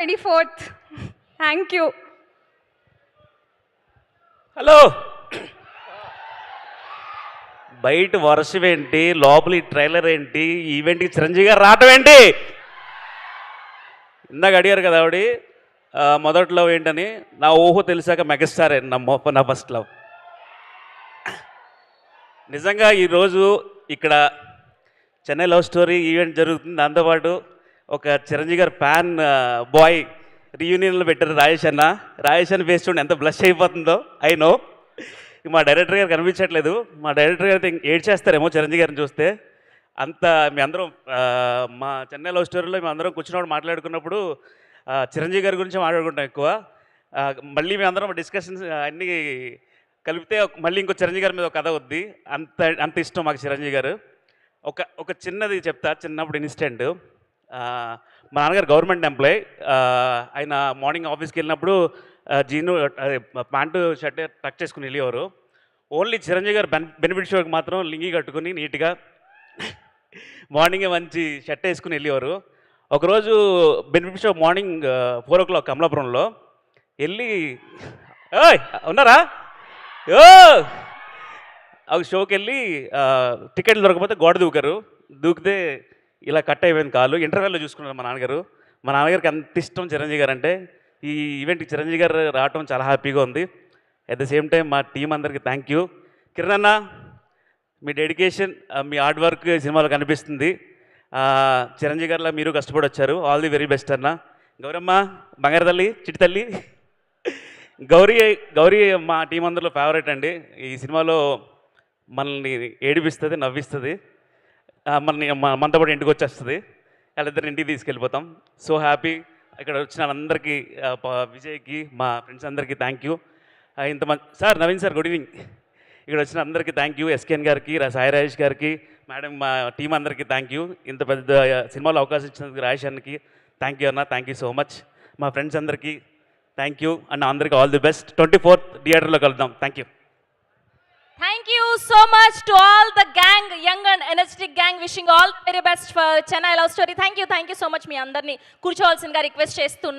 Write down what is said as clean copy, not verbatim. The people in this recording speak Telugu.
24th. Thank you. హలో బయట వర్షం ఏంటి, లోపల ఈ ట్రైలర్ ఏంటి, ఈవెంట్కి చిరంజీవి గారు రావటం ఏంటి? ఇందాక అడిగారు కదా ఆవిడ మొదటి లవ్ ఏంటని. నా ఊహో తెలిసాక మెగాస్టార్ నా ఫస్ట్ లవ్. నిజంగా ఈరోజు ఇక్కడ చెన్నై లవ్ స్టోరీ ఈవెంట్ జరుగుతుంది. దాంతోపాటు ఒక చిరంజీవి గారు ఫ్యాన్ బాయ్ రీయూనియన్లో పెట్టారు రాజేష్ అన్న ఫేస్ చూడండి ఎంత బ్లష్ అయిపోతుందో. ఐ నో మా డైరెక్టర్ గారు కనిపించట్లేదు. మా డైరెక్టర్ గారు ఏడ్ చేస్తారేమో చిరంజీవి గారిని చూస్తే. అంత మీ అందరం మా చెన్నై లవ్ స్టోరీలో మేము అందరం కూర్చున్నప్పుడు మాట్లాడుకున్నప్పుడు చిరంజీవి గారి గురించి మాట్లాడుకుంటాం ఎక్కువ. మళ్ళీ మేము అందరం డిస్కషన్స్ అన్నీ కలిపితే మళ్ళీ ఇంకో చిరంజీవి గారి మీద ఒక కథ వద్ది. అంత ఇష్టం మాకు చిరంజీవి గారు. ఒక చిన్నది చెప్తా, చిన్నప్పుడు ఇన్సిడెంట్. మా నాన్నగారు గవర్నమెంట్ ఎంప్లాయ్. ఆయన మార్నింగ్ ఆఫీస్కి వెళ్ళినప్పుడు జీను అదే ప్యాంటు షర్ట్ టక్ చేసుకుని వెళ్ళేవారు. ఓన్లీ చిరంజీవి గారు బెనిఫిట్ షోకి మాత్రం లింగి కట్టుకుని నీట్గా మార్నింగే మంచి షర్ట్ వేసుకుని వెళ్ళేవారు. ఒకరోజు బెనిఫిట్ షో మార్నింగ్ 4 o'clock కమలాపురంలో వెళ్ళి ఉన్నారా ఒక షోకి వెళ్ళి టికెట్లు దొరకకపోతే గోడ దూకితే ఇలా కట్ అయిపోయింది కాలు. ఇంటర్వెల్లో చూసుకున్నారు మా నాన్నగారికి అంత ఇష్టం చిరంజీవి గారు అంటే. ఈ ఈవెంట్కి చిరంజీవి గారు రావటం చాలా హ్యాపీగా ఉంది. అట్ ద సేమ్ టైం మా టీం అందరికీ థ్యాంక్ యూ. కిరణ్ అన్న, మీ డెడికేషన్, మీ హార్డ్ వర్క్ సినిమాలో కనిపిస్తుంది. చిరంజీవి గారిలా మీరు కష్టపడి వచ్చారు. ఆల్ ది వెరీ బెస్ట్ అన్న. గౌరమ్మ, బంగారు తల్లి, చిట్టి తల్లి, గౌరీ మా టీం అందరిలో ఫేవరెట్ అండి. ఈ సినిమాలో మనల్ని ఏడిపిస్తుంది, నవ్విస్తుంది, మనతో పాటు ఇంటికి వచ్చేస్తుంది. వాళ్ళిద్దరు ఇంటికి తీసుకెళ్ళిపోతాం. So happy. ఇక్కడ వచ్చిన అందరికీ, విజయ్కి, మా ఫ్రెండ్స్ అందరికీ థ్యాంక్ యూ. ఇంతమంది sir, Naveen sir good evening. ఇక్కడ వచ్చిన అందరికీ థ్యాంక్ యూ. ఎస్కేఎన్ గారికి, సాయి రాజేష్ గారికి, మేడం, మా టీం అందరికీ థ్యాంక్ యూ. ఇంత పెద్ద సినిమాలో అవకాశం ఇచ్చినందుకు రాజేష్ అన్నకి థ్యాంక్ యూ అన్న. Thank you so much. మా ఫ్రెండ్స్ అందరికీ థ్యాంక్ యూ అన్న. అందరికీ ఆల్ ది బెస్ట్. 24th థియేటర్లో కలుద్దాం. Thank you. Thank you so much to all the gang, young and energetic gang. Wishing all very best for Chennai Love Story. Thank you so much. మీ అందరినీ కూర్చోవాల్సిందిగా రిక్వెస్ట్ చేస్తున్నాను.